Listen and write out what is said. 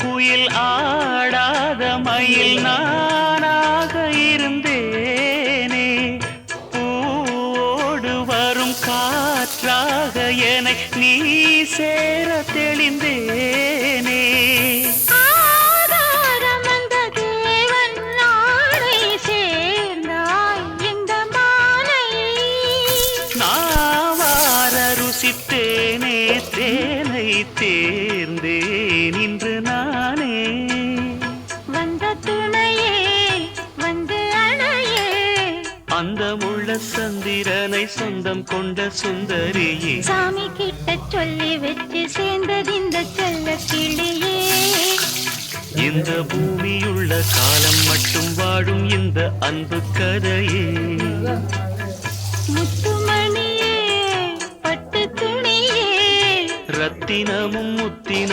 குயில் ஆடாத மயில் நானாக இருந்தேனே. பூவோடு வரும் காற்றாக என்னை நீ சேர தெளிந்தேனே. ருசித்தேனே தேனை தேர்ந்தேன் இன்று நானே. வந்த துணையே வந்து அணையே, அந்த முள்ள சந்திரனை சொந்தம் கொண்ட சுந்தரியே. சாமி கிட்ட சொல்லி வச்சு சேர்ந்தது இந்த செல்ல கிளியே. இந்த பூமியுள்ள காலம் மட்டும் வாழும் இந்த அன்பு கதையே. முத்துமணியே பட்டு துணியே, ரத்தினமும் முத்தின